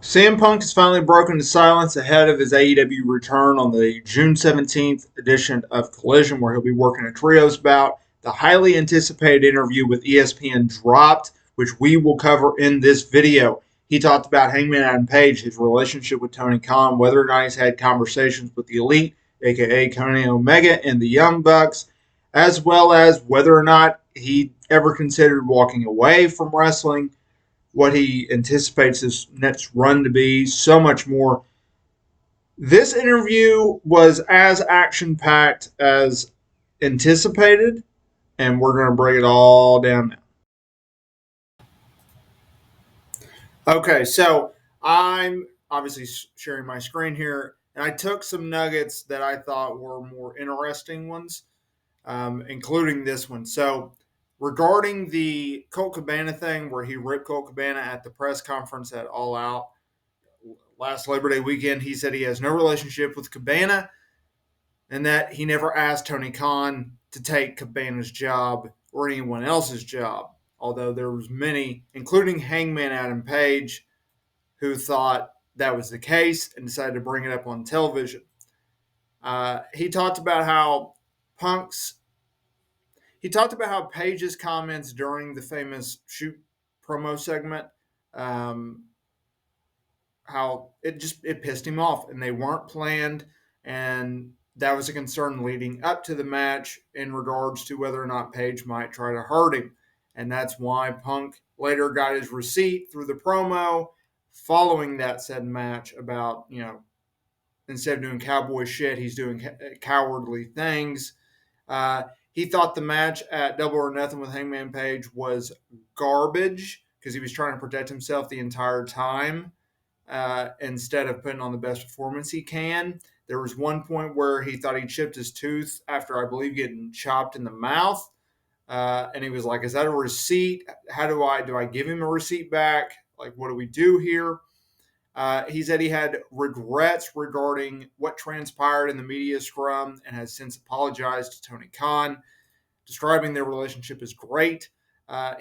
CM Punk has finally broken the silence ahead of his AEW return on the June 17th edition of Collision, where he'll be working a trios bout. The highly anticipated interview with ESPN dropped, which we will cover in this video. He talked about Hangman Adam Page, his relationship with Tony Khan, whether or not he's had conversations with the Elite, aka Kenny Omega and the Young Bucks, as well as whether or not he ever considered walking away from wrestling, what he anticipates his next run to be, so much more. This interview was as action packed as anticipated, and we're going to break it all down now. Okay, so I'm obviously sharing my screen here, and I took some nuggets that I thought were more interesting ones, including this one. So, regarding the Colt Cabana thing, where he ripped Colt Cabana at the press conference at All Out last Labor Day weekend, he said he has no relationship with Cabana and that he never asked Tony Khan to take Cabana's job or anyone else's job. Although there was many, including Hangman Adam Page, who thought that was the case and decided to bring it up on television. He talked about how Page's comments during the famous shoot promo segment, how it pissed him off, and they weren't planned, and that was a concern leading up to the match in regards to whether or not Page might try to hurt him, and that's why Punk later got his receipt through the promo following that said match about, instead of doing cowboy shit, he's doing cowardly things. He thought the match at Double or Nothing with Hangman Page was garbage because he was trying to protect himself the entire time. Instead of putting on the best performance he can. There was one point where he thought he chipped his tooth after, I believe, getting chopped in the mouth. And he was like, is that a receipt? How do I give him a receipt back? Like, what do we do here? He said he had regrets regarding what transpired in the media scrum and has since apologized to Tony Khan, describing their relationship as great.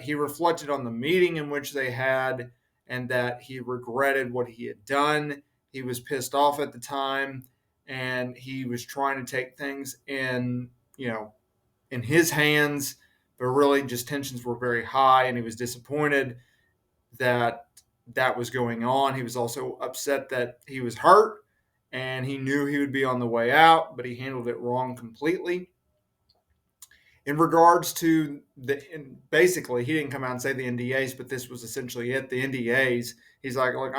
He reflected on the meeting in which they had and that he regretted what he had done. He was pissed off at the time, and he was trying to take things in his hands, but really just tensions were very high, and he was disappointed that was going on. He was also upset that he was hurt, and he knew he would be on the way out, but he handled it wrong completely. In regards to basically, he didn't come out and say the NDAs, but this was essentially it. The NDAs, he's like, look,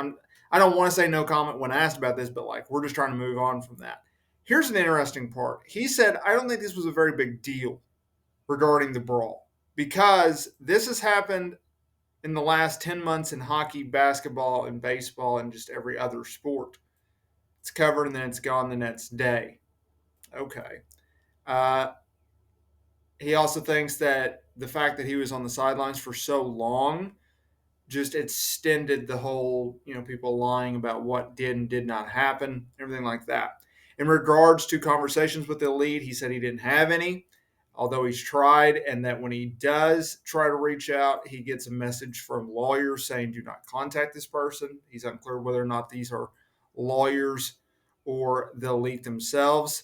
I don't want to say no comment when asked about this, but we're just trying to move on from that. Here's an interesting part. He said, I don't think this was a very big deal regarding the brawl because this has happened in the last 10 months in hockey, basketball, and baseball, and just every other sport. It's covered and then it's gone the next day. Okay. He also thinks that the fact that he was on the sidelines for so long just extended the whole, people lying about what did and did not happen, everything like that. In regards to conversations with the Elite, he said he didn't have any, although he's tried, and that when he does try to reach out, he gets a message from lawyers saying, do not contact this person. He's unclear whether or not these are lawyers or the Elite themselves.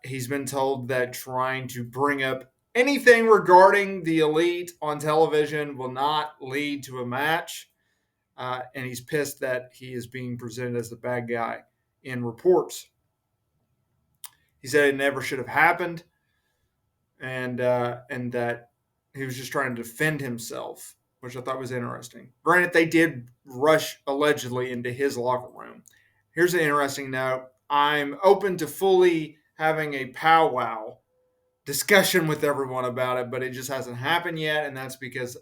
He's been told that trying to bring up anything regarding the Elite on television will not lead to a match. And he's pissed that he is being presented as the bad guy in reports. He said it never should have happened, and that he was just trying to defend himself, which I thought was interesting. Granted, they did rush allegedly into his locker room. Here's an interesting note. I'm open to fully having a powwow discussion with everyone about it, but it just hasn't happened yet, and that's because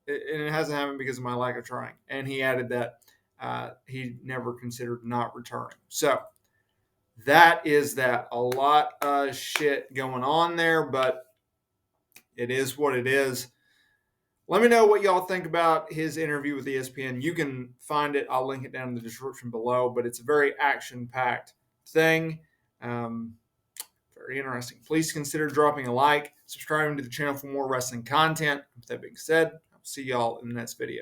it hasn't happened because of my lack of trying. And he added that he never considered not returning. So that is that. A lot of shit going on there, but it is what it is. Let me know what y'all think about his interview with ESPN. You can find it. I'll link it down in the description below, but it's a very action-packed thing. Very interesting. Please consider dropping a like, subscribing to the channel for more wrestling content. With that being said, I'll see y'all in the next video.